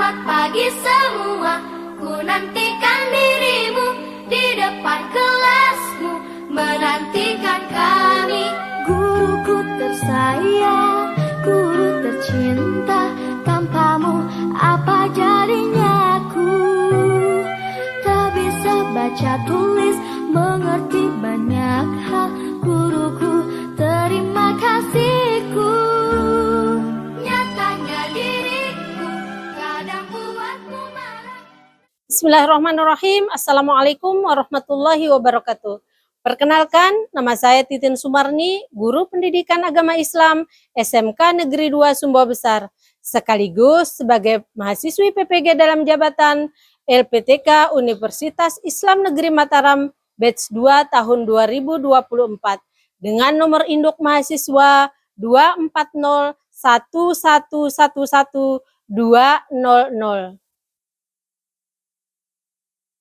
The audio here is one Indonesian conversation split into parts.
Selamat pagi semua, ku nantikan dirimu di depan kelasmu, menantikan kami. Guruku tersayang, guru tercinta, tanpamu apa jadinya aku? Tak bisa baca tulis, mengerti banyak hal, guruku terima kasihku. Nyatanya diriku kadang buatmu marah. Bismillahirrahmanirrahim. Assalamualaikum warahmatullahi wabarakatuh. Perkenalkan, nama saya Titin Sumarni, Guru Pendidikan Agama Islam SMK Negeri 2 Sumbawa Besar, sekaligus sebagai mahasiswi PPG dalam jabatan LPTK Universitas Islam Negeri Mataram Batch 2 tahun 2024 dengan nomor induk mahasiswa 24011111200.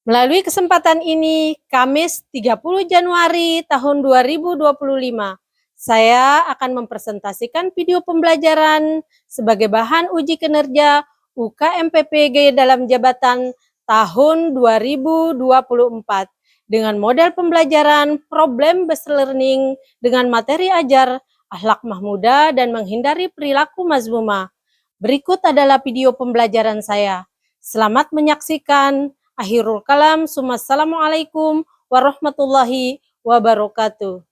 Melalui kesempatan ini, Kamis 30 Januari tahun 2025, saya akan mempresentasikan video pembelajaran sebagai bahan uji kinerja UKMPPG dalam jabatan tahun 2024 dengan model pembelajaran problem-based learning dengan materi ajar, akhlak mahmudah, dan menghindari perilaku mazmumah. Berikut adalah video pembelajaran saya. Selamat menyaksikan. Akhirul kalam, Assalamualaikum warahmatullahi wabarakatuh.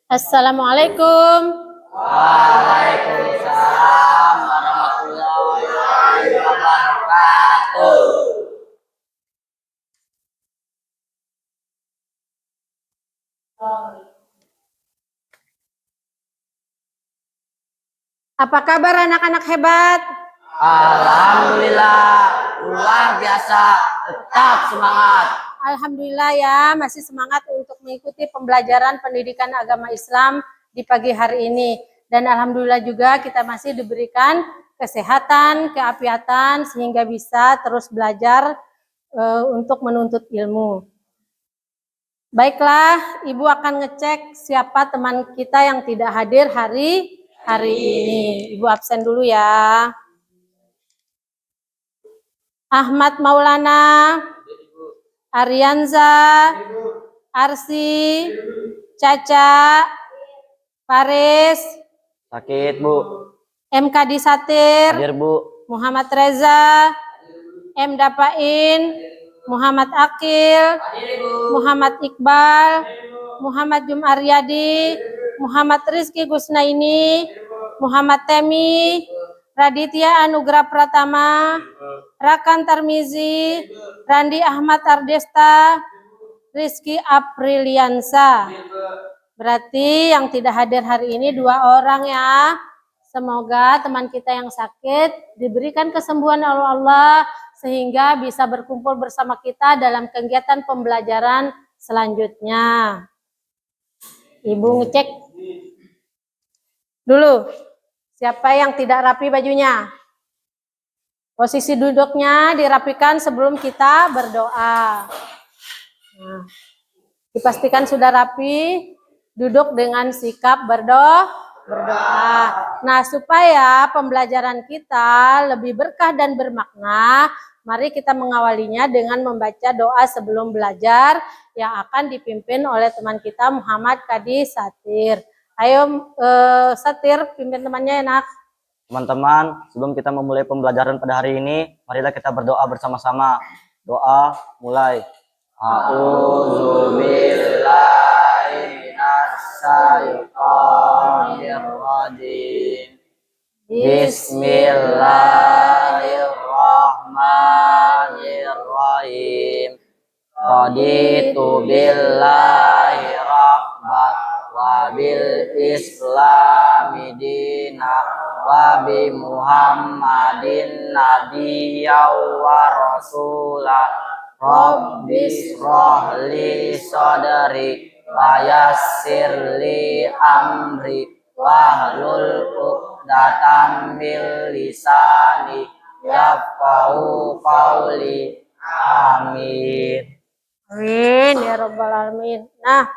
Assalamualaikum. Waalaikumsalam warahmatullahi wabarakatuh. Apa kabar anak-anak hebat? Alhamdulillah, luar biasa, tetap semangat. Alhamdulillah ya, masih semangat untuk mengikuti pembelajaran pendidikan agama Islam di pagi hari ini. Dan alhamdulillah juga kita masih diberikan kesehatan, keafiatan, sehingga bisa terus belajar untuk menuntut ilmu. Baiklah, Ibu akan ngecek siapa teman kita yang tidak hadir hari ini. Ibu absen dulu ya. Ahmad Maulana, Arianza, Arsi, Caca, Faris, Sakit, Bu. MKD Satir, Hadir, Bu. Muhammad Reza, M. Dapain, Muhammad Akil, Muhammad Iqbal, Muhammad Jumaryadi, Muhammad Rizky Gusnaini, Muhammad Temi, Raditya Anugrah Pratama, Rakan Tarmizi, Randi Ahmad Ardesta, Rizky Apriliansa. Berarti yang tidak hadir hari ini 2 orang ya. Semoga teman kita yang sakit diberikan kesembuhan oleh Allah sehingga bisa berkumpul bersama kita dalam kegiatan pembelajaran selanjutnya. Ibu ngecek dulu siapa yang tidak rapi bajunya. Posisi duduknya dirapikan sebelum kita berdoa. Nah, dipastikan sudah rapi, duduk dengan sikap berdoa. Nah, supaya pembelajaran kita lebih berkah dan bermakna, mari kita mengawalinya dengan membaca doa sebelum belajar yang akan dipimpin oleh teman kita Muhammad Kadi Satir. Ayo Satir, pimpin temannya enak. Teman-teman, sebelum kita memulai pembelajaran pada hari ini, marilah kita berdoa bersama-sama. Doa mulai. A'udzubillahi minasyaitonirrajim. Bismillahirrahmanirrahim. Raditu billahi rabban wa bil islami dinah wa bi Muhammadin nabiyya wa rasulah. Rabbi shrah li sadri wa yassir li amri wahlul 'uqdatam min lisani yafqahu qawli. Amin. Amin ya rabbal alamin. Nah,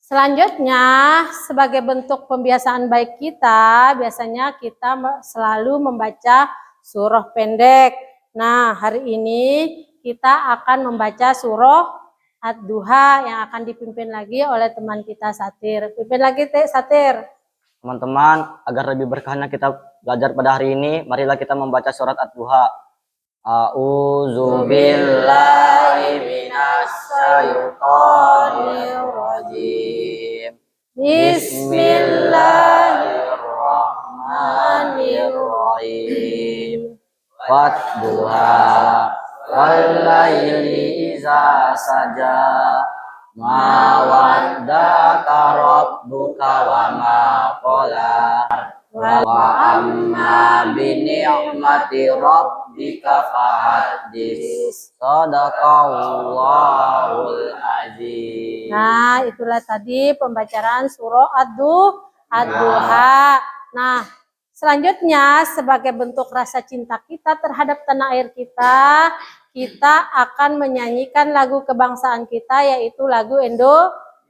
Selanjutnya, sebagai bentuk pembiasaan baik kita, biasanya kita selalu membaca surah pendek. Nah, hari ini kita akan membaca surah Ad-Duha yang akan dipimpin lagi oleh teman kita Satir. Pimpin lagi, Satir. Teman-teman, agar lebih berkahnya kita belajar pada hari ini, marilah kita membaca surat Ad-Duha. A'udzu billahi minasyaitonir rajim. Bismillahirrahmanirrahim. Wadduha wallaili iza saja. Ma waddaka rabbuka wa ma qala. Wa amma bi ni'mati rabbika fahaddits. Shadaqallahul azim. Nah, itulah tadi pembacaan surah Ad-Duha. Nah, selanjutnya sebagai bentuk rasa cinta kita terhadap tanah air kita, kita akan menyanyikan lagu kebangsaan kita, yaitu lagu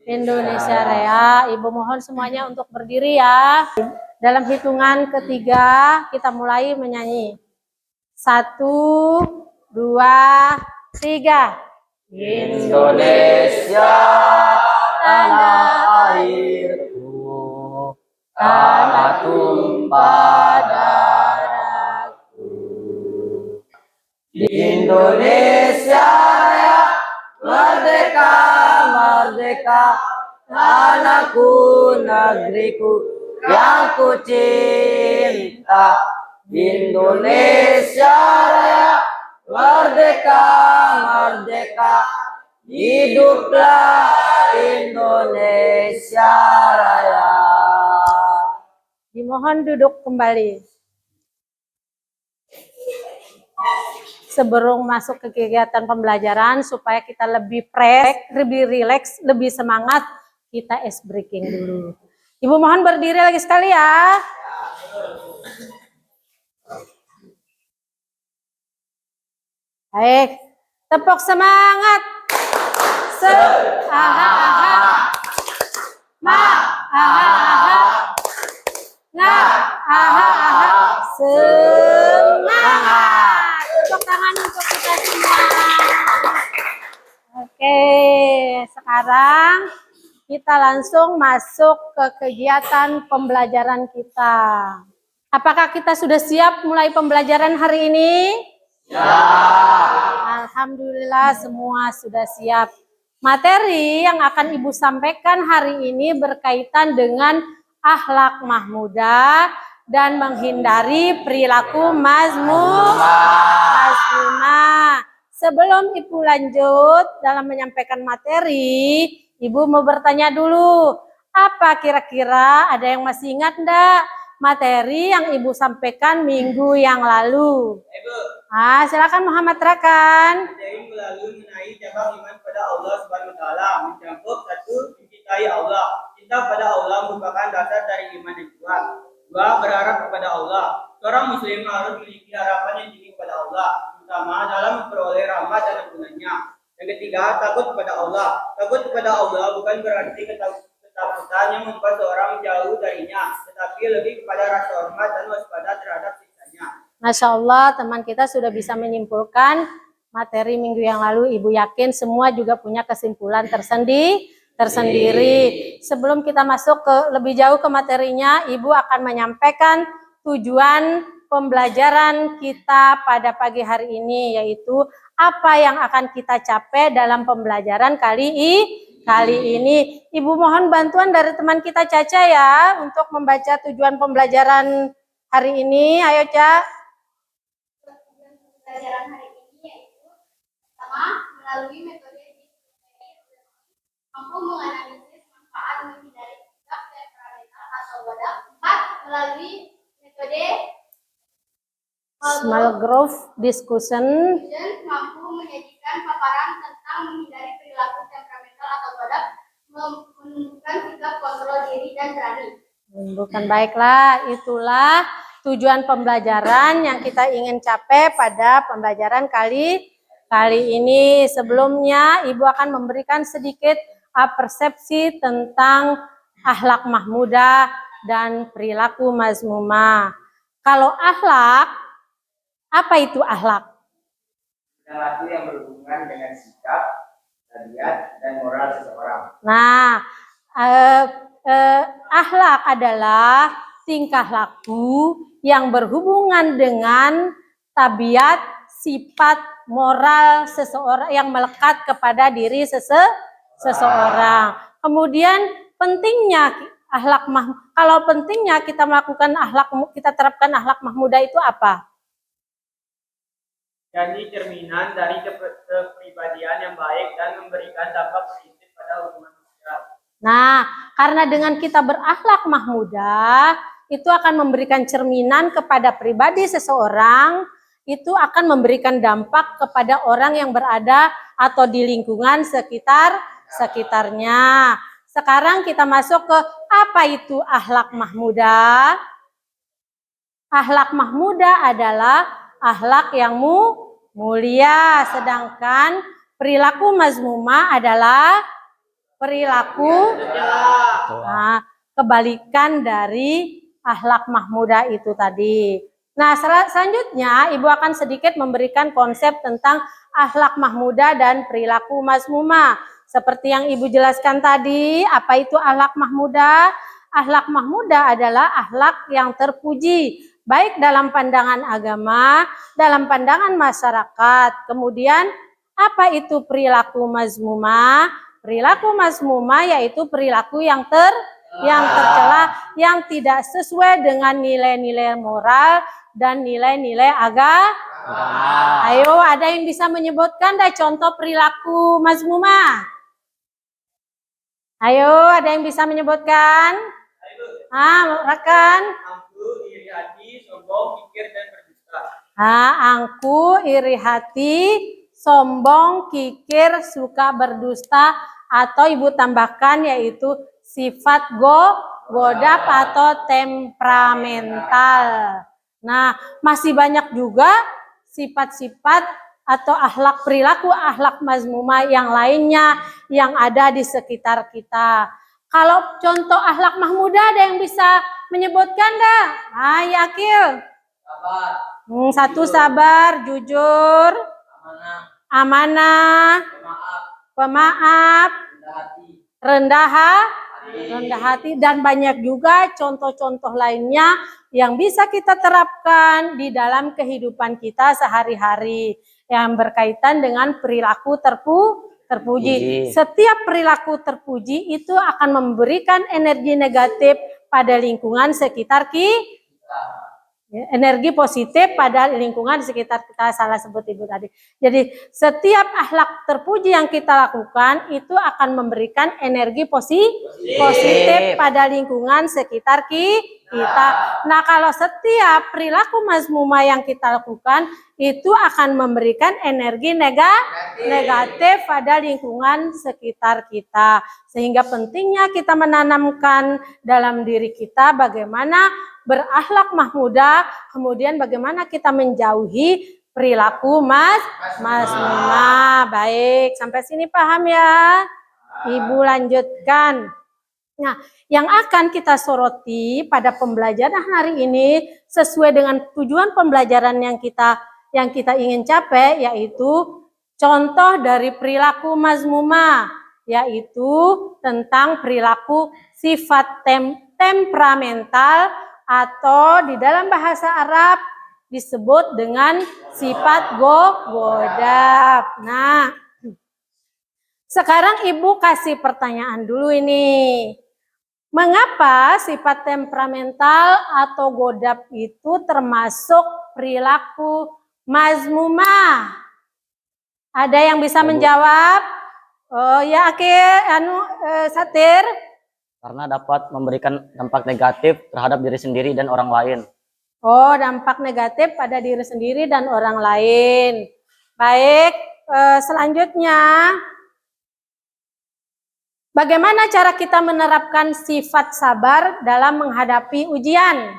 Indonesia Raya. Ibu mohon semuanya untuk berdiri ya. Dalam hitungan ketiga kita mulai menyanyi. 1, 2, 3. Indonesia tanah airku, tanah tumpah darahku. Di Indonesia Raya, merdeka, merdeka, tanahku, negeriku yang ku cinta. Indonesia Raya, merdeka, merdeka, hiduplah Indonesia Raya. Dimohon duduk kembali. Sebelum masuk ke kegiatan pembelajaran, supaya kita lebih fresh, lebih rileks, lebih semangat, kita ice breaking dulu. Ibu mohon berdiri lagi sekali ya. Baik, tepuk semangat. Aha, aha. Ma, aha, aha. Nah, aha, aha. Semangat. Tepuk tangan untuk kita semua. Oke, sekarang kita langsung masuk ke kegiatan pembelajaran kita. Apakah kita sudah siap mulai pembelajaran hari ini? Ya. Alhamdulillah semua sudah siap. Materi yang akan Ibu sampaikan hari ini berkaitan dengan akhlak mahmudah dan menghindari perilaku mazmumah. Sebelum Ibu lanjut dalam menyampaikan materi, Ibu mau bertanya dulu, apa kira-kira ada yang masih ingat enggak materi yang Ibu sampaikan minggu yang lalu? Ah, silakan Muhammad Rakan. Materi melalui mengenai cabang iman pada Allah Subhanahu wa taala, mencakup 1, mencintai Allah. Cinta pada Allah merupakan dasar dari iman yang kuat. 2, berharap kepada Allah. Seorang muslim harus memiliki harapan yang tinggi kepada Allah, terutama dalam memperoleh rahmat dan ampunannya. Yang ketiga, takut kepada Allah. Takut kepada Allah bukan berarti ketakutan yang membuat seorang jauh darinya, tetapi lebih kepada rasa hormat dan waspada terhadap siksanya. Masya Allah, teman kita sudah bisa menyimpulkan materi minggu yang lalu. Ibu yakin semua juga punya kesimpulan tersendiri. Sebelum kita masuk ke lebih jauh ke materinya, Ibu akan menyampaikan tujuan pembelajaran kita pada pagi hari ini, yaitu apa yang akan kita capai dalam pembelajaran kali ini. Ibu mohon bantuan dari teman kita Caca ya untuk membaca tujuan pembelajaran hari ini. Ayo Ca. Pembelajaran hari ini yaitu pertama, melalui metode mampu menganalisis manfaat menghindari sikap temperamental atau wadah. 4, melalui metode Small group discussion mampu menyajikan paparan tentang menghindari perilaku temperamental atau wadah, menunjukkan sikap kontrol diri dan berani. Bukan, baiklah, itulah tujuan pembelajaran yang kita ingin capai pada pembelajaran kali ini. Sebelumnya Ibu akan memberikan sedikit persepsi tentang akhlak mahmudah dan perilaku mazmumah. Kalau akhlak, apa itu akhlak? Perilaku yang berhubungan dengan sikap, tabiat, dan moral seseorang. Nah, akhlak adalah tingkah laku yang berhubungan dengan tabiat, sifat, moral seseorang yang melekat kepada diri seseorang. Kemudian pentingnya akhlak kalau pentingnya kita melakukan akhlak, kita terapkan akhlak mahmudah itu apa? Jadi cerminan dari kepribadian yang baik dan memberikan dampak positif pada hubungan sosial. Nah, karena dengan kita berakhlak mahmudah, itu akan memberikan cerminan kepada pribadi seseorang, itu akan memberikan dampak kepada orang yang berada atau di lingkungan sekitarnya. Sekarang kita masuk ke apa itu akhlak mahmudah? Akhlak mahmudah adalah akhlak yang mulia, sedangkan perilaku mazmumah adalah perilaku kebalikan dari akhlak mahmudah itu tadi. Nah, selanjutnya Ibu akan sedikit memberikan konsep tentang akhlak mahmudah dan perilaku mazmumah. Seperti yang Ibu jelaskan tadi, apa itu akhlak mahmudah? Akhlak mahmudah adalah akhlak yang terpuji, baik dalam pandangan agama, dalam pandangan masyarakat. Kemudian, apa itu perilaku mazmumah? Perilaku mazmumah yaitu perilaku yang tercela, yang tidak sesuai dengan nilai-nilai moral dan nilai-nilai agama. Ayo, ada yang bisa menyebutkan contoh perilaku mazmumah? Ayo, ada yang bisa menyebutkan? Rekan. Angku, iri hati, sombong, kikir, dan berdusta. Angku, iri hati, sombong, kikir, suka berdusta, atau Ibu tambahkan yaitu sifat godap atau temperamental. Nah, masih banyak juga sifat-sifat atau akhlak perilaku akhlak mazmumah yang lainnya yang ada di sekitar kita. Kalau contoh akhlak mahmudah ada yang bisa menyebutkan dah? Yakil. Sabar. Satu sabar, jujur, amanah, pemaaf, rendah hati, dan banyak juga contoh-contoh lainnya yang bisa kita terapkan di dalam kehidupan kita sehari-hari yang berkaitan dengan perilaku terpuji. Setiap perilaku terpuji itu akan memberikan energi negatif pada lingkungan sekitar kita. Energi positif pada lingkungan sekitar kita, salah sebut Ibu tadi. Jadi setiap akhlak terpuji yang kita lakukan itu akan memberikan energi positif pada lingkungan sekitar kita. Nah, kalau setiap perilaku mazmumah yang kita lakukan itu akan memberikan energi negatif pada lingkungan sekitar kita. Sehingga pentingnya kita menanamkan dalam diri kita bagaimana berakhlak mahmudah, kemudian bagaimana kita menjauhi perilaku mazmumah. Baik, sampai sini paham ya? Ibu lanjutkan. Nah, yang akan kita soroti pada pembelajaran hari ini sesuai dengan tujuan pembelajaran yang kita ingin capai, yaitu contoh dari perilaku mazmumah, yaitu tentang perilaku sifat temperamental atau di dalam bahasa Arab disebut dengan sifat godap. Nah, sekarang Ibu kasih pertanyaan dulu ini. Mengapa sifat temperamental atau godap itu termasuk perilaku mazmumah? Ada yang bisa menjawab? Oh ya, Satir. Karena dapat memberikan dampak negatif terhadap diri sendiri dan orang lain. Oh, dampak negatif pada diri sendiri dan orang lain. Baik, selanjutnya. Bagaimana cara kita menerapkan sifat sabar dalam menghadapi ujian?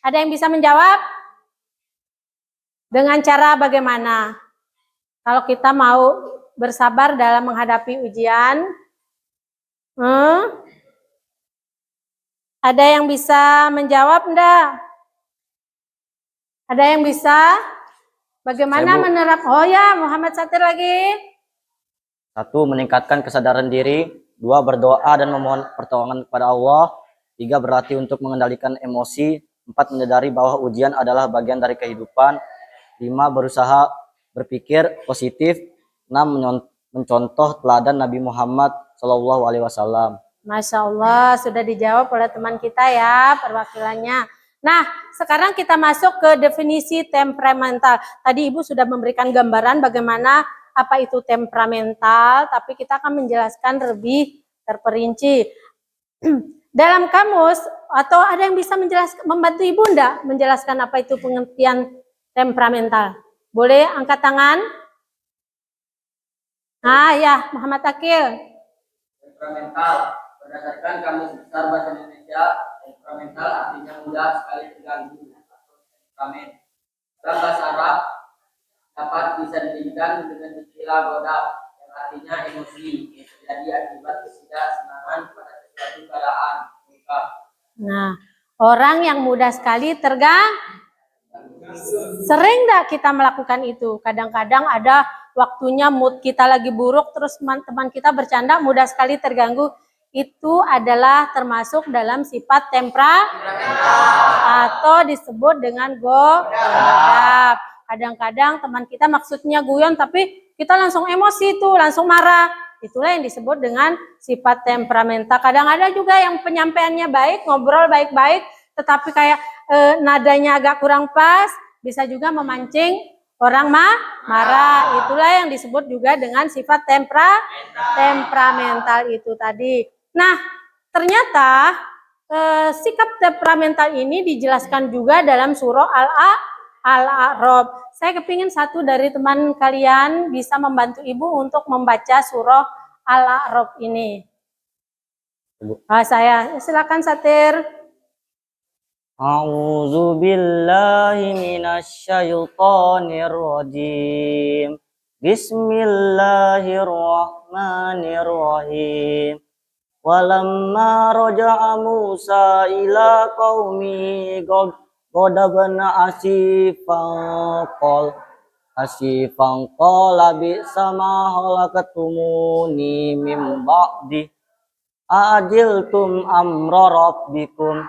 Ada yang bisa menjawab? Dengan cara bagaimana? Kalau kita mau bersabar dalam menghadapi ujian, Ada yang bisa menjawab enggak? Ada yang bisa? Bagaimana Saya, Bu. menerap? Oh ya, Muhammad Satir lagi. 1. Meningkatkan kesadaran diri. 2. Berdoa dan memohon pertolongan kepada Allah. 3. Berlatih untuk mengendalikan emosi. 4. Menyadari bahwa ujian adalah bagian dari kehidupan. 5. Berusaha berpikir positif. 6. Mencontoh teladan Nabi Muhammad SAW. Masya Allah, sudah dijawab oleh teman kita ya perwakilannya. Nah, sekarang kita masuk ke definisi temperamental. Tadi Ibu sudah memberikan gambaran bagaimana apa itu temperamental, tapi kita akan menjelaskan lebih terperinci. Dalam kamus, atau ada yang bisa menjelaskan, membantu Ibu enggak menjelaskan apa itu pengertian temperamental? Boleh angkat tangan? Nah ya, Muhammad Akil. Temperamental berdasarkan Kamus Besar Bahasa Indonesia, temperamental artinya mudah sekali terganggu atau temperamen. Dalam bahasa Arab dapat bisa didirikan dengan istilah godab yang artinya emosi yang terjadi akibat ketidaksenangan pada sesuatu keadaan. Nah, orang yang mudah sekali sering enggak kita melakukan itu? Kadang-kadang ada waktunya mood kita lagi buruk, terus teman-teman kita bercanda, mudah sekali terganggu. Itu adalah termasuk dalam sifat temperamental atau disebut dengan godab. Kadang-kadang teman kita maksudnya guyon, tapi kita langsung emosi tuh, langsung marah. Itulah yang disebut dengan sifat temperamental. Kadang ada juga yang penyampaiannya baik, ngobrol baik-baik, tetapi kayak nadanya agak kurang pas, bisa juga memancing orang marah. Itulah yang disebut juga dengan sifat temperamental itu tadi. Nah, ternyata sikap temperamental ini dijelaskan juga dalam surah Al-A'raf. Saya kepingin satu dari teman kalian bisa membantu Ibu untuk membaca surah Al-A'raf ini. Saya silakan Satir. A'udzu billahi minasyaitonir rajim. Bismillahirrahmanirrahim. Walamma raja'a Musa ila qaumi ghadabana asifan qala bi'sama halakatumuni min ba'di ajiltum amra rabbikum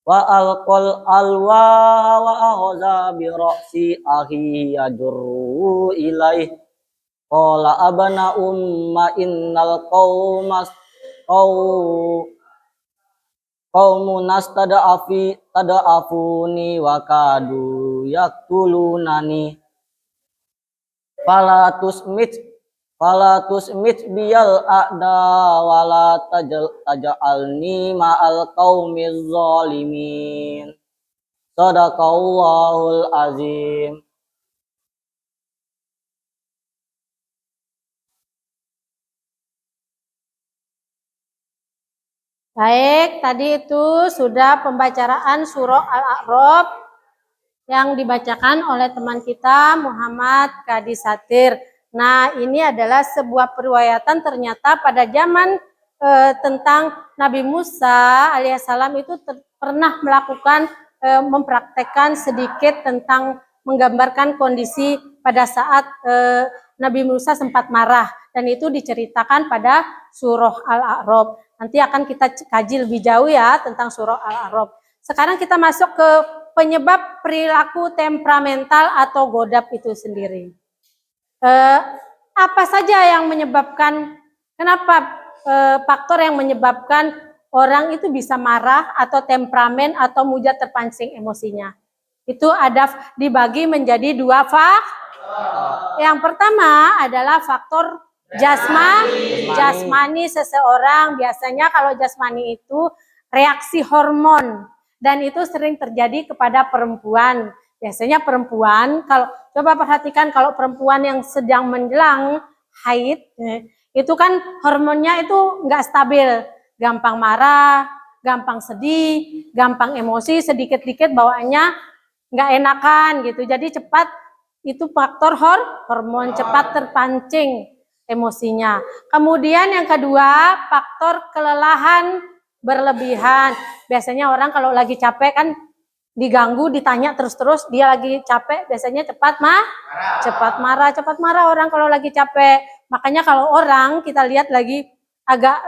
wa alqal alwa wa akhadha bi ra'si ahi yajurru ilaih qala abana umma innal qaumunas tada'afuni wa kadu yaktulunani fala tusmit biyal a'da wala taj'alni ma'al qaumiz zalimin. Shadaqallahul azim. Baik, tadi itu sudah pembacaraan surah Al-A'raf yang dibacakan oleh teman kita Muhammad Kadi Satir. Nah, ini adalah sebuah periwayatan ternyata pada zaman tentang Nabi Musa alaihissalam itu pernah melakukan mempraktekkan sedikit tentang menggambarkan kondisi pada saat Nabi Musa sempat marah, dan itu diceritakan pada surah Al-A'raf. Nanti akan kita kaji lebih jauh ya tentang surah Al-A'raf. Sekarang kita masuk ke penyebab perilaku temperamental atau godab itu sendiri. Apa saja yang menyebabkan, kenapa faktor yang menyebabkan orang itu bisa marah atau temperamen atau mudah terpancing emosinya? Itu ada dibagi menjadi dua faktor. Yang pertama adalah faktor jasmani seseorang. Biasanya kalau jasmani itu reaksi hormon, dan itu sering terjadi kepada perempuan. Biasanya perempuan, kalau coba perhatikan, kalau perempuan yang sedang menjelang haid, itu kan hormonnya itu nggak stabil, gampang marah, gampang sedih, gampang emosi, sedikit-dikit bawaannya nggak enakan gitu. Jadi cepat, itu faktor hormon cepat terpancing emosinya. Kemudian yang kedua, faktor kelelahan berlebihan. Biasanya orang kalau lagi capek kan diganggu, ditanya terus-terus, dia lagi capek, biasanya cepat marah orang kalau lagi capek. Makanya kalau orang kita lihat lagi agak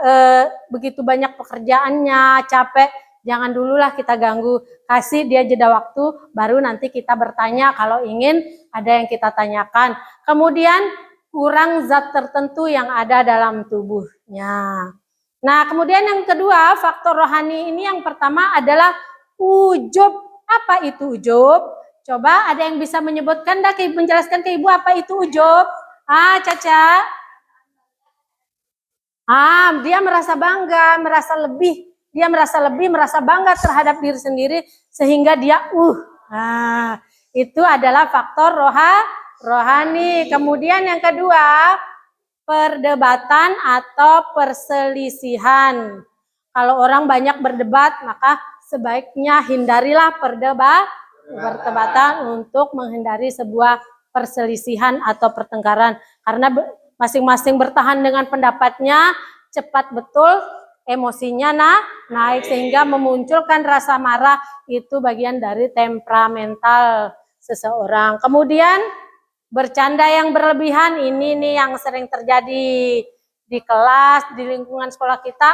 begitu banyak pekerjaannya, capek, jangan dululah kita ganggu, kasih dia jeda waktu, baru nanti kita bertanya kalau ingin ada yang kita tanyakan. Kemudian kurang zat tertentu yang ada dalam tubuhnya. Nah, kemudian yang kedua, faktor rohani ini yang pertama adalah ujub. Apa itu ujub? Coba ada yang bisa menyebutkan, menjelaskan ke Ibu apa itu ujub? Caca. Dia merasa bangga, merasa lebih. Dia merasa lebih, merasa bangga terhadap diri sendiri sehingga dia itu adalah faktor rohani. Kemudian yang kedua, perdebatan atau perselisihan. Kalau orang banyak berdebat, maka sebaiknya hindarilah perdebatan untuk menghindari sebuah perselisihan atau pertengkaran. Karena masing-masing bertahan dengan pendapatnya, cepat betul emosinya naik sehingga memunculkan rasa marah. Itu bagian dari temperamental seseorang. Kemudian bercanda yang berlebihan, ini nih yang sering terjadi di kelas, di lingkungan sekolah kita.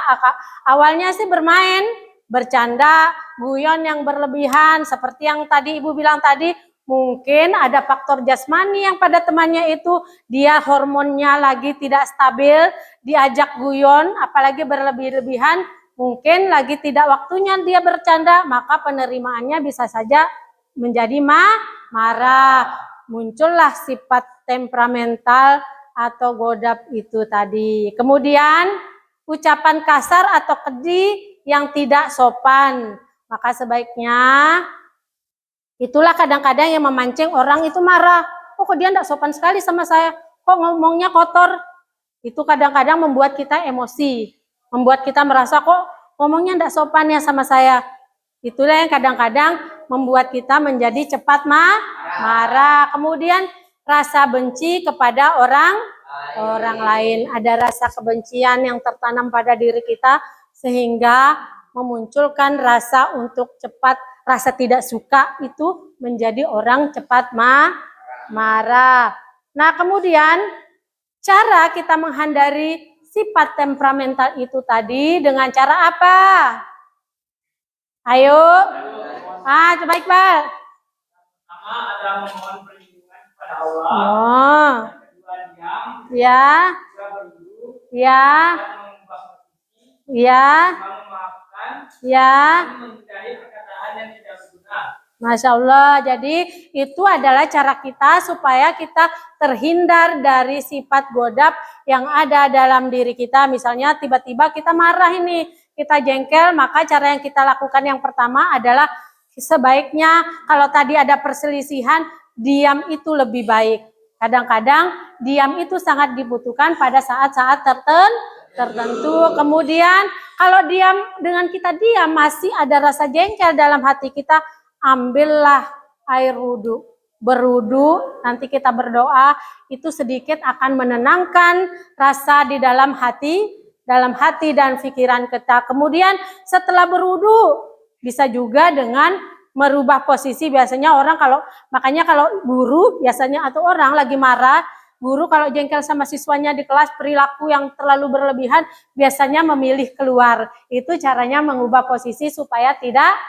Awalnya sih bermain, bercanda, guyon yang berlebihan, seperti yang tadi Ibu bilang tadi, mungkin ada faktor jasmani yang pada temannya itu, dia hormonnya lagi tidak stabil, diajak guyon, apalagi berlebih-lebihan, mungkin lagi tidak waktunya dia bercanda, maka penerimaannya bisa saja menjadi marah. Muncullah sifat temperamental atau godap itu tadi. Kemudian ucapan kasar atau keji yang tidak sopan. Maka sebaiknya itulah kadang-kadang yang memancing orang itu marah. Kok dia tidak sopan sekali sama saya? Kok ngomongnya kotor? Itu kadang-kadang membuat kita emosi. Membuat kita merasa kok ngomongnya tidak sopan ya sama saya. Itulah yang kadang-kadang membuat kita menjadi cepat marah. Kemudian rasa benci kepada orang lain. Ada rasa kebencian yang tertanam pada diri kita sehingga memunculkan rasa untuk cepat, rasa tidak suka itu menjadi orang cepat marah. Nah, kemudian cara kita menghindari sifat temperamental itu tadi dengan cara apa? Ayo. Coba Iqbal. Pertama adalah memohon perlindungan kepada Allah. Kedua diam. Ya. Kedua berduduk. Ya. Mengubah posisi. Ya. Memaafkan. Ya. Menghindari perkataan yang tidak berguna. Masya Allah, jadi itu adalah cara kita supaya kita terhindar dari sifat godap yang ada dalam diri kita. Misalnya tiba-tiba kita marah ini, kita jengkel, maka cara yang kita lakukan yang pertama adalah sebaiknya kalau tadi ada perselisihan, diam itu lebih baik. Kadang-kadang diam itu sangat dibutuhkan pada saat-saat tertentu. Kemudian kalau diam, dengan kita diam masih ada rasa jengkel dalam hati kita, ambillah air wudhu, berwudhu, nanti kita berdoa, itu sedikit akan menenangkan rasa di dalam hati dan pikiran kita. Kemudian setelah berwudhu, bisa juga dengan merubah posisi. Biasanya orang makanya kalau guru biasanya atau orang lagi marah, guru kalau jengkel sama siswanya di kelas, perilaku yang terlalu berlebihan, biasanya memilih keluar. Itu caranya mengubah posisi supaya tidak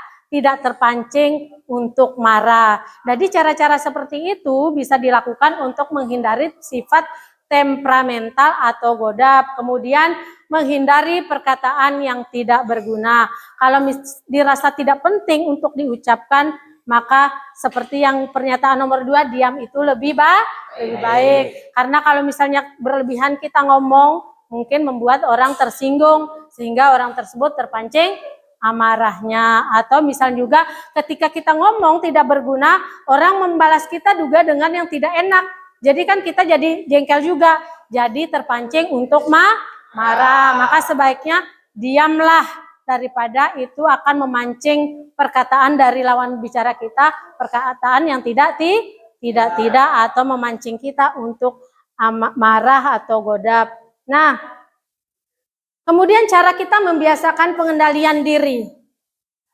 terpancing untuk marah. Jadi cara-cara seperti itu bisa dilakukan untuk menghindari sifat temperamental atau godap. Kemudian menghindari perkataan yang tidak berguna. Kalau dirasa tidak penting untuk diucapkan, maka seperti yang pernyataan nomor 2, diam itu lebih baik. Karena kalau misalnya berlebihan kita ngomong, mungkin membuat orang tersinggung, sehingga orang tersebut terpancing amarahnya. Atau misal juga ketika kita ngomong tidak berguna, orang membalas kita juga dengan yang tidak enak. Jadi kan kita jadi jengkel juga, jadi terpancing untuk marah. Maka sebaiknya diamlah, daripada itu akan memancing perkataan dari lawan bicara kita, perkataan yang tidak atau memancing kita untuk marah atau godab. Nah, kemudian cara kita membiasakan pengendalian diri.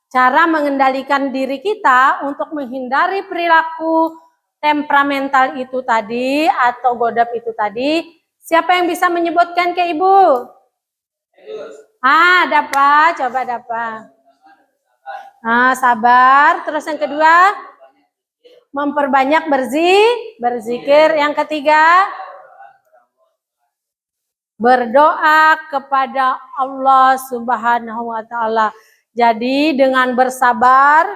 Cara mengendalikan diri kita untuk menghindari perilaku temperamental itu tadi atau godab itu tadi. Siapa yang bisa menyebutkan ke Ibu? Dapat, coba dapat. Sabar. Terus yang kedua, memperbanyak berzikir. Yang ketiga, berdoa kepada Allah Subhanahu wa taala. Jadi dengan bersabar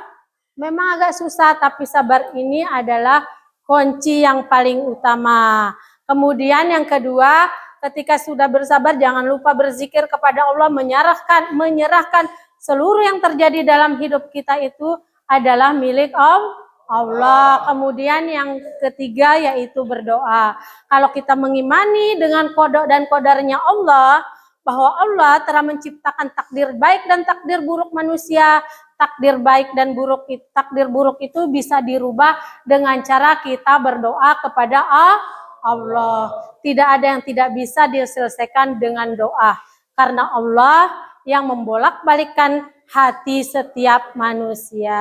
memang agak susah, tapi sabar ini adalah kunci yang paling utama. Kemudian yang kedua, ketika sudah bersabar jangan lupa berzikir kepada Allah, menyerahkan seluruh yang terjadi dalam hidup kita itu adalah milik Allah. Kemudian yang ketiga yaitu berdoa. Kalau kita mengimani dengan kodok dan kodarnya Allah, bahwa Allah telah menciptakan takdir baik dan takdir buruk manusia, takdir baik dan takdir buruk itu bisa dirubah dengan cara kita berdoa kepada Allah. Tidak ada yang tidak bisa diselesaikan dengan doa, karena Allah yang membolak-balikkan hati setiap manusia.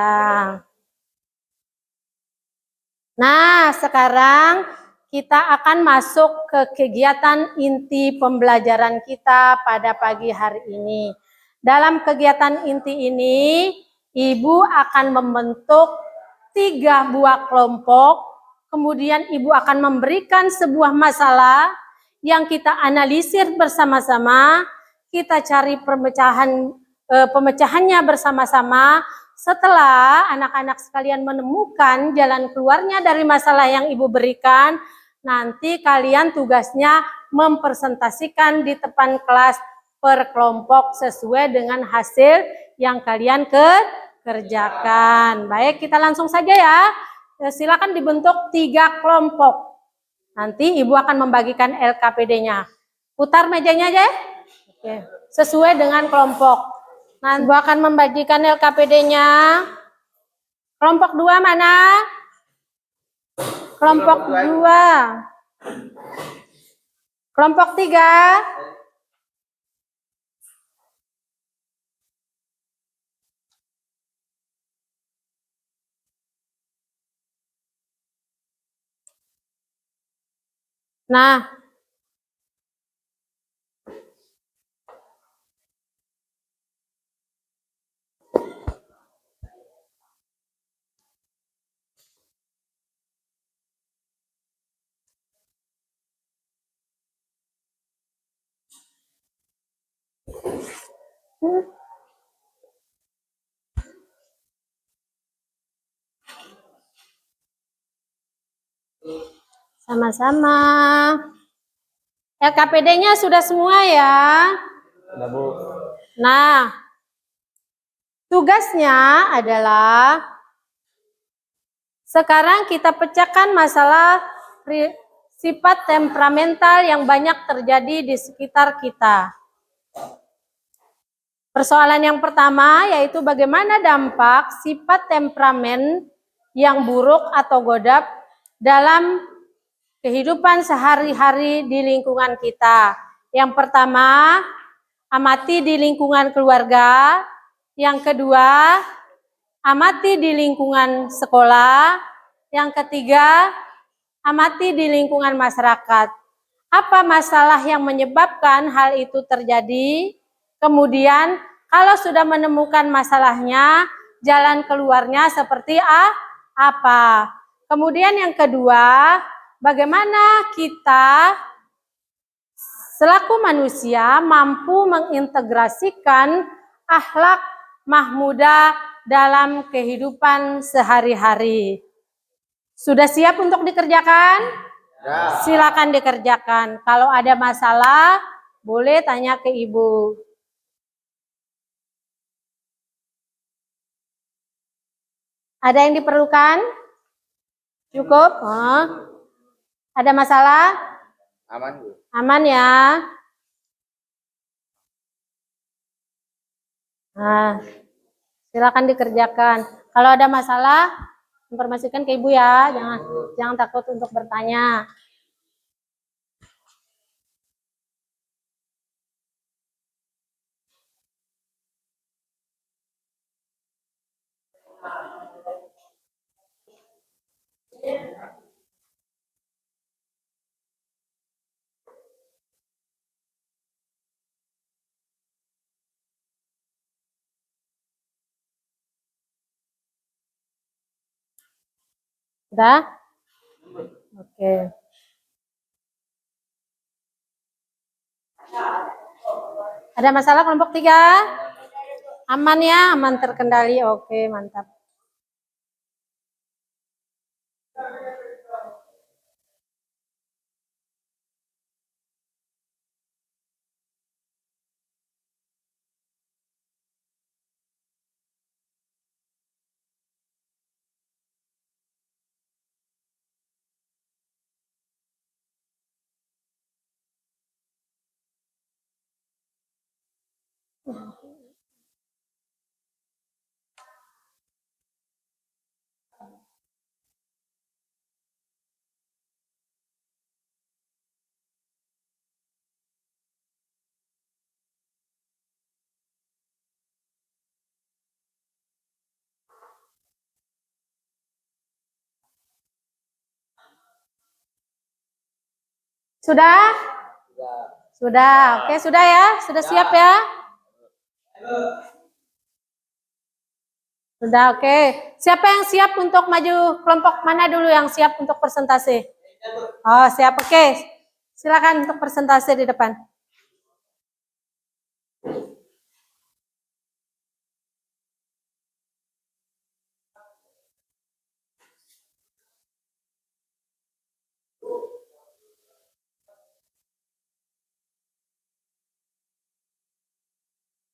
Nah, sekarang kita akan masuk ke kegiatan inti pembelajaran kita pada pagi hari ini. Dalam kegiatan inti ini, Ibu akan membentuk 3 buah kelompok, kemudian Ibu akan memberikan sebuah masalah yang kita analisir bersama-sama, kita cari pemecahannya bersama-sama. Setelah anak-anak sekalian menemukan jalan keluarnya dari masalah yang Ibu berikan, nanti kalian tugasnya mempresentasikan di depan kelas per kelompok sesuai dengan hasil yang kalian kerjakan. Baik, kita langsung saja ya. Silakan dibentuk 3 kelompok. Nanti Ibu akan membagikan LKPD-nya. Putar mejanya aja ya. Oke. Sesuai dengan kelompok. Nah, Ibu akan membagikan LKPD-nya. Kelompok 2 mana? Kelompok 2. Kelompok 3. Nah, sama-sama. LKPD-nya sudah semua ya? Sudah, Bu. Nah, tugasnya adalah sekarang kita pecahkan masalah sifat temperamental yang banyak terjadi di sekitar kita. Persoalan yang pertama yaitu bagaimana dampak sifat temperamen yang buruk atau godab dalam kehidupan sehari-hari di lingkungan kita. Yang pertama, amati di lingkungan keluarga. Yang kedua, amati di lingkungan sekolah. Yang ketiga, amati di lingkungan masyarakat. Apa masalah yang menyebabkan hal itu terjadi? Kemudian, kalau sudah menemukan masalahnya, jalan keluarnya seperti apa? Kemudian yang kedua, bagaimana kita selaku manusia mampu mengintegrasikan akhlak mahmudah dalam kehidupan sehari-hari. Sudah siap untuk dikerjakan? Ya. Silakan dikerjakan. Kalau ada masalah, boleh tanya ke Ibu. Ada yang diperlukan? Cukup? Ada masalah? Aman, Bu. Aman ya. Nah, silakan dikerjakan. Kalau ada masalah, informasikan ke Ibu ya. Jangan takut untuk bertanya. Sudah? Oke. Ada masalah kelompok 3? Aman ya, aman terkendali. Oke, mantap. Sudah? Sudah. Oke, sudah ya? Sudah siap ya? Sudah, oke. Siapa yang siap untuk maju? Kelompok mana dulu yang siap untuk presentasi? Oh, siap. Oke. Silakan untuk presentasi di depan.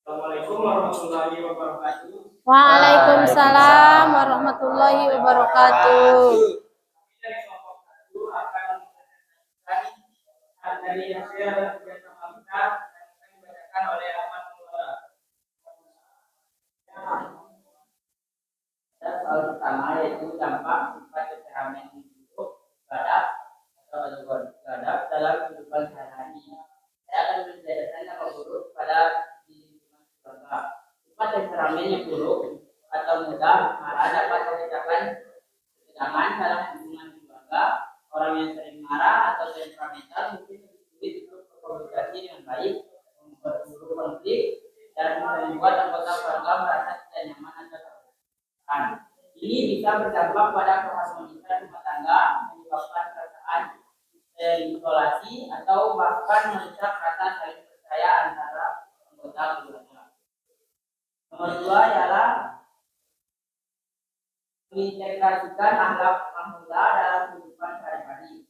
Assalamualaikum warahmatullahi wabarakatuh. Waalaikumsalam warahmatullahi wabarakatuh. Kami dari kelompok 1 akan mempresentasikan materi hasil kegiatan kita yang akan dibacakan oleh Ahmad Maulana. Soal pertama yaitu dampak sifat temperamen buruk terhadap dalam kehidupan sehari-hari. Saya akan menjelaskan dampak buruk pada lingkungan keluarga. Sifat temperamen yang buruk atau mudah marah dapat menciptakan ketegangan dalam hubungan keluarga. Orang yang sering marah atau temperamental mungkin sulit untuk berkomunikasi dengan baik, memperburuk konflik, dan membuat anggota keluarga merasa tidak nyaman atau tertekan. Ini bisa berdampak pada keharmonisan rumah tangga, menyebabkan perasaan isolasi atau bahkan merusak rasa saling percaya antara anggota keluarga. Nomor 2 ialah mengintegrasikan akhlak muda dalam kehidupan sehari-hari.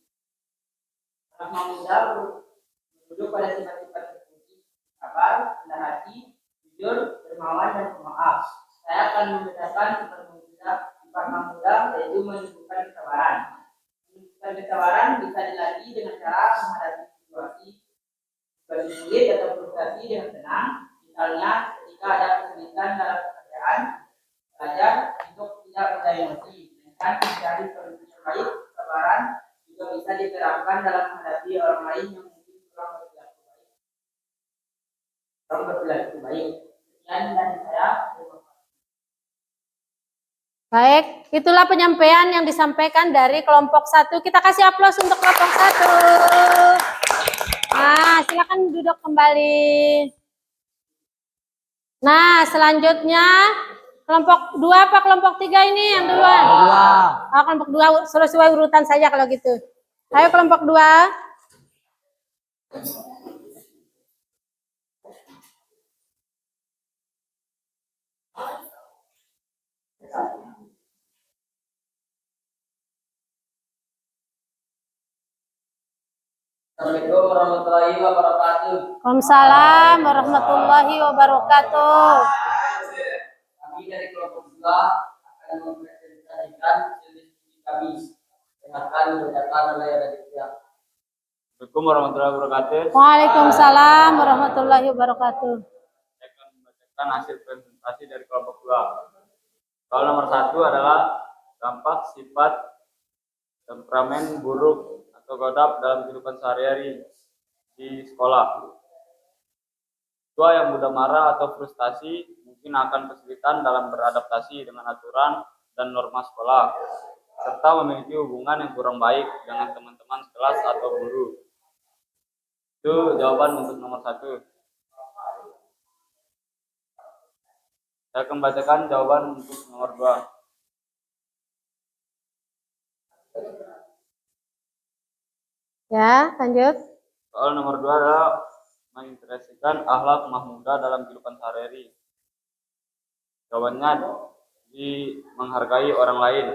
Akhlak muda berwujud pada sifat-sifat terpuji, sabar, rendah hati, jujur, dermawan, dan pemaaf. Saya akan membedakan sifat muda yaitu menunjukkan kesabaran. Menunjukkan kesabaran bisa dilatih dengan cara menghadapi situasi sulit atau frustasi dengan tenang. Misalnya ketika ada kesulitan dalam pekerjaan, belajar untuk tidak emosi, dan mencari solusi terbaik. Kesabaran juga bisa diterapkan dalam menghadapi orang lain yang mungkin kurang berperilaku baik. Sekian dari saya. Baik, itulah penyampaian yang disampaikan dari kelompok 1. Kita kasih aplaus untuk kelompok 1. Nah, silakan duduk kembali. Nah, selanjutnya kelompok 2 apa kelompok 3 ini yang duluan? Kelompok 2 sesuai urutan saja kalau gitu. Ayo kelompok 2. Assalamualaikum warahmatullahi wabarakatuh. Waalaikumsalam warahmatullahi wabarakatuh. Kami dari kelompok 2 akan mempresentasikan hasil diskusi kami yang akan dibacakan oleh Raditya. Assalamualaikum warahmatullahi wabarakatuh. Waalaikumsalam warahmatullahi wabarakatuh. Saya akan membacakan hasil presentasi dari kelompok 2. Soal nomor 1 adalah dampak sifat temperamen buruk atau godap dalam kehidupan sehari-hari di sekolah. Siswa yang mudah marah atau frustasi mungkin akan kesulitan dalam beradaptasi dengan aturan dan norma sekolah. serta memiliki hubungan yang kurang baik dengan teman-teman sekelas atau guru. Itu jawaban untuk nomor 1. Saya akan bacakan jawaban untuk nomor 2. Ya, lanjut. Soal nomor 2 adalah mengintegrasikan akhlak mahmudah dalam kehidupan sehari-hari. Jawabannya di menghargai orang lain.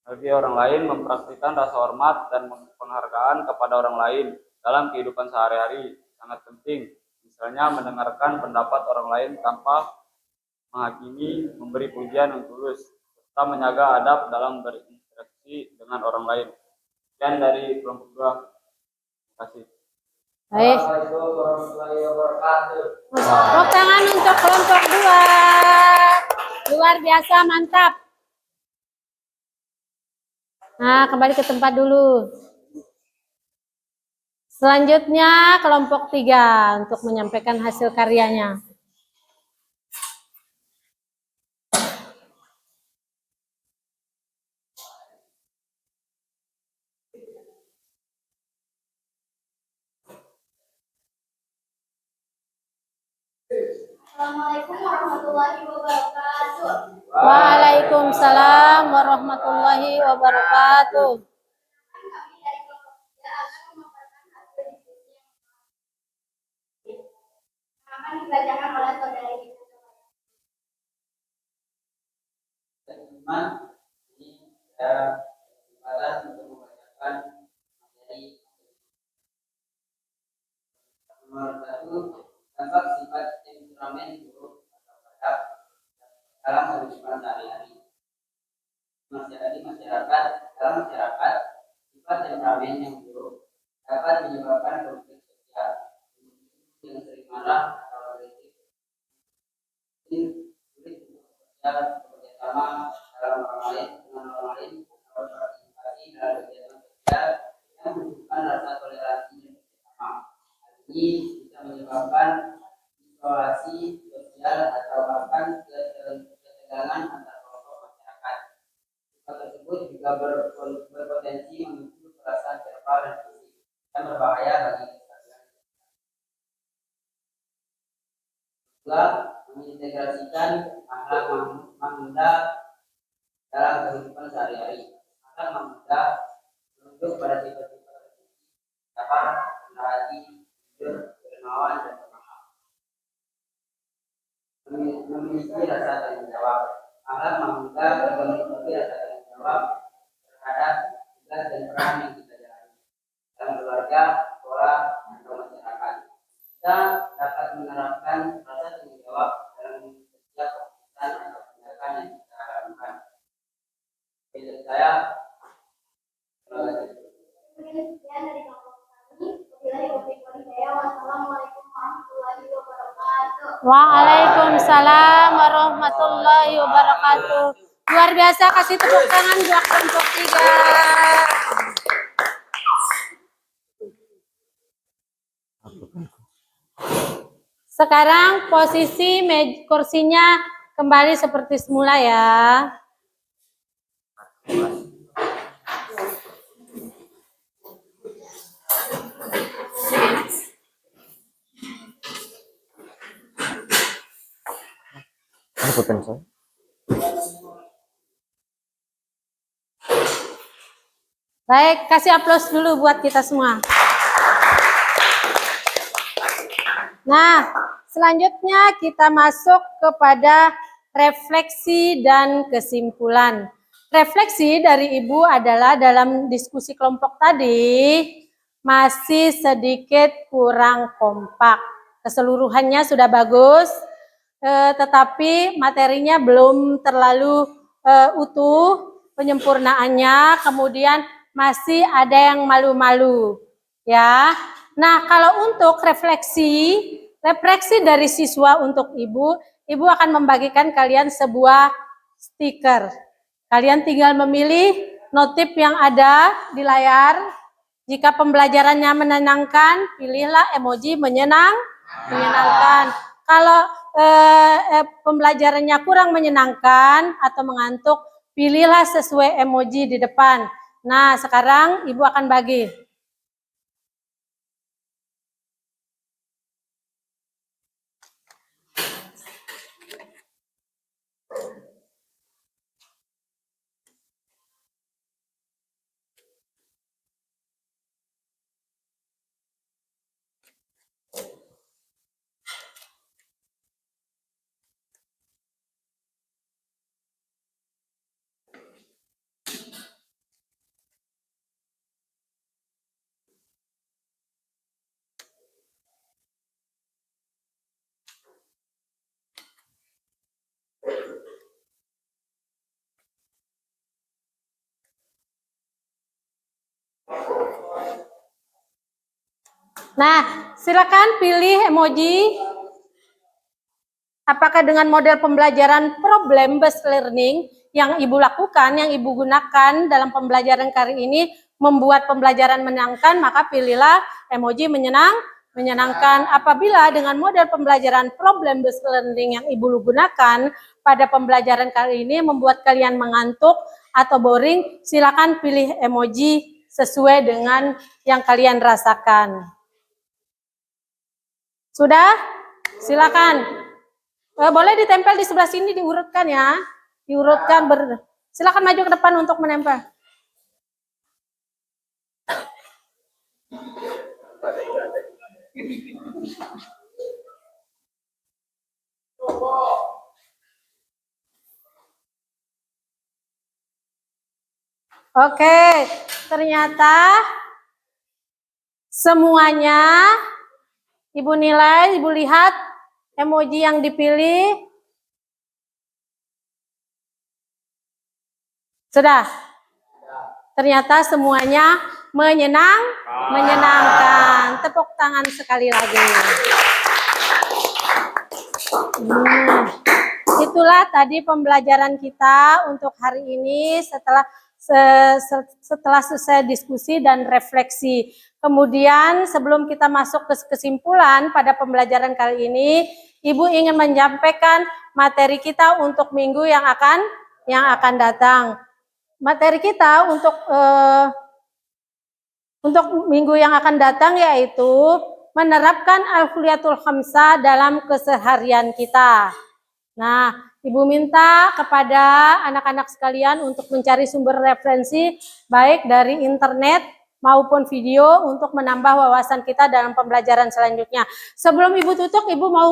Menghargai orang lain mempraktikkan rasa hormat dan penghargaan kepada orang lain dalam kehidupan sehari-hari sangat penting. Misalnya mendengarkan pendapat orang lain tanpa menghakimi, memberi pujian yang tulus, serta menjaga adab dalam berinteraksi dengan orang lain. Dan dari kelompok 2. Terima kasih. Baik. Assalamualaikum warahmatullahi wabarakatuh. Tepuk tangan untuk kelompok 2. Luar biasa, mantap. Nah, kembali ke tempat dulu. Selanjutnya kelompok 3 untuk menyampaikan hasil karyanya. Assalamualaikum warahmatullahi wabarakatuh. Waalaikumsalam warahmatullahi wabarakatuh. Kami dari kelompok 3 akan memaparkan hasil diskusi yang akan dibacakan oleh saudari kita. Teman-teman, ini saya balas untuk membacakan materi. Nomor 1, dampak sifat temperamen buruk atau adab dalam kehidupan sehari-hari. Dalam masyarakat, sifat temperamen yang buruk dapat menyebabkan konflik sosial, yang sering marah atau agresif, sulit untuk sosial, bekerjasama dalam orang lain dengan orang lain, atau berpartisipasi dalam kegiatan sosial yang membutuhkan rasa toleransi dan bersama. Hal ini bisa menyebabkan isolasi sosial atau bahkan ketegangan antar kelompok masyarakat. Sifat tersebut juga berpotensi memicu perasaan verbal dan fisik yang berbahaya bagi kesehatan. 2. Mengintegrasikan akhlak mahmudah dalam kehidupan sehari-hari. Akhlak mahmudah menunjuk pada sifat-sifat sabar, rendah hati, jujur, dermawan, dan pemaaf. Memiliki rasa tanggung jawab. Akhlak mahmudah juga memiliki rasa tanggung jawab terhadap tugas dan peran yang kita jalani dalam keluarga, sekolah, atau masyarakat. Kita dapat menerapkan rasa tanggung jawab dalam setiap keputusan atau tindakan yang kita lakukan. Dari saya, terima kasih. Sekian dari kelompok kami. Wabillahi taufiq wal hidayah. Wassalamualaikum warahmatullahi wabarakatuh. Waalaikumsalam warahmatullahi wabarakatuh. Luar biasa, kasih tepuk tangan buat kelompok 3. Sekarang posisi kursinya kembali seperti semula ya. Baik, kasih aplaus dulu buat kita semua. Nah, selanjutnya kita masuk kepada refleksi dan kesimpulan. Refleksi dari Ibu adalah dalam diskusi kelompok tadi masih sedikit kurang kompak. Keseluruhannya sudah bagus, tetapi materinya belum terlalu utuh penyempurnaannya, kemudian masih ada yang malu-malu, ya. Nah, kalau untuk refleksi dari siswa untuk Ibu akan membagikan kalian sebuah stiker. Kalian tinggal memilih notif yang ada di layar. Jika pembelajarannya menyenangkan, pilihlah emoji menyenangkan. Kalau pembelajarannya kurang menyenangkan atau mengantuk, pilihlah sesuai emoji di depan. Nah, sekarang Ibu akan bagi. Nah, silakan pilih emoji. Apakah dengan model pembelajaran problem based learning yang Ibu lakukan, yang Ibu gunakan dalam pembelajaran kali ini membuat pembelajaran menyenangkan, maka pilihlah emoji menyenangkan. Apabila dengan model pembelajaran problem based learning yang Ibu gunakan pada pembelajaran kali ini membuat kalian mengantuk atau boring, silakan pilih emoji sesuai dengan yang kalian rasakan. Sudah? Silakan. Boleh ditempel di sebelah sini, diurutkan ya. Diurutkan. Silakan maju ke depan untuk menempel. Oke, ternyata semuanya Ibu nilai, Ibu lihat emoji yang dipilih. Sudah? Ternyata semuanya menyenangkan. Tepuk tangan sekali lagi. Itulah tadi pembelajaran kita untuk hari ini setelah selesai diskusi dan refleksi. Kemudian sebelum kita masuk ke kesimpulan pada pembelajaran kali ini, Ibu ingin menyampaikan materi kita untuk minggu yang akan datang. Materi kita untuk minggu yang akan datang yaitu menerapkan Al-Kuliyatul Khamsah dalam keseharian kita. Nah, Ibu minta kepada anak-anak sekalian untuk mencari sumber referensi baik dari internet maupun video untuk menambah wawasan kita dalam pembelajaran selanjutnya. Sebelum Ibu tutup, Ibu mau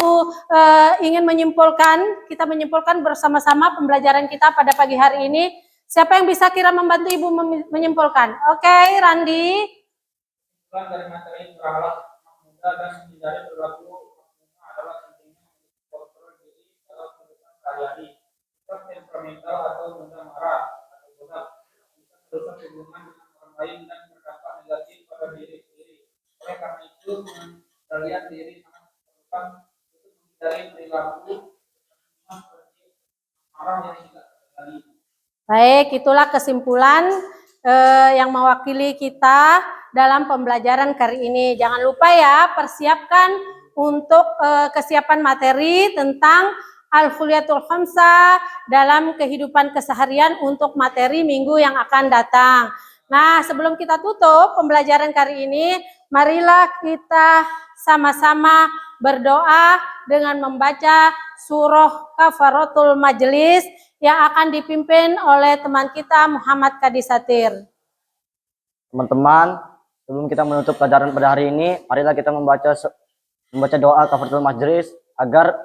ingin kita menyimpulkan bersama-sama pembelajaran kita pada pagi hari ini. Siapa yang bisa kira membantu Ibu menyimpulkan? Oke, Randi. Dari materi berakhlak muda dan menghindari perilaku adalah pentingnya kontrol diri dalam kehidupan sehari-hari. Sikap temperamental atau mudah marah atau bodoh bisa merusak hubungan dengan orang lain dan berdampak negatif pada diri sendiri. Oleh karena itu, mengendalikan diri sangat diperlukan untuk menghindari perilaku seperti marah yang tidak terkendali. Baik, itulah kesimpulan yang mewakili kita dalam pembelajaran kali ini. Jangan lupa ya, persiapkan untuk kesiapan materi tentang Al-Kuliyatul Khamsah dalam kehidupan keseharian untuk materi minggu yang akan datang. Nah, sebelum kita tutup pembelajaran kali ini, marilah kita sama-sama berdoa dengan membaca surah Kafaratul Majelis yang akan dipimpin oleh teman kita Muhammad Kadisatir. Teman-teman, sebelum kita menutup pelajaran pada hari ini, marilah kita membaca doa Kafaratul Majelis agar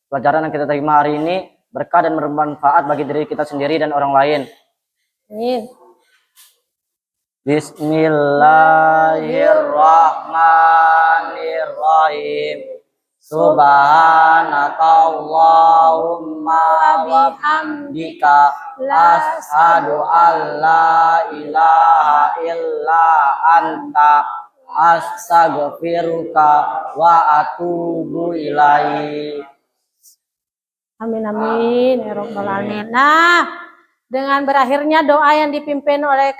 pelajaran yang kita terima hari ini berkah dan bermanfaat bagi diri kita sendiri dan orang lain. Amin. Bismillahirrahmanirrahim. Subhanakallahumma bihamdika asyhadu an la ilaha illa anta astaghfiruka wa atubu ilaik. Amin amin ya rabbal alamin. Nah, dengan berakhirnya doa yang dipimpin oleh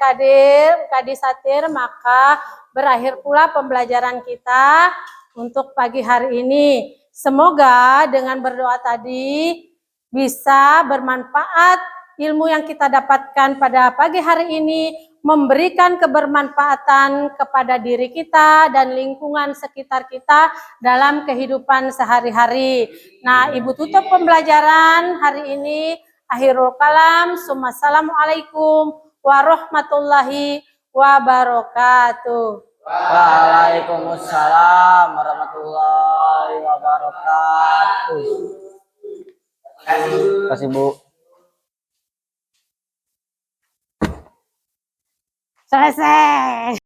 Kadisatir, maka berakhir pula pembelajaran kita untuk pagi hari ini. Semoga dengan berdoa tadi bisa bermanfaat ilmu yang kita dapatkan pada pagi hari ini memberikan kebermanfaatan kepada diri kita dan lingkungan sekitar kita dalam kehidupan sehari-hari. Nah, Ibu tutup pembelajaran hari ini. Akhirul kalam. Assalamualaikum warahmatullahi wabarakatuh. Waalaikumsalam warahmatullahi wabarakatuh. Terima kasih, Bu. Selesai.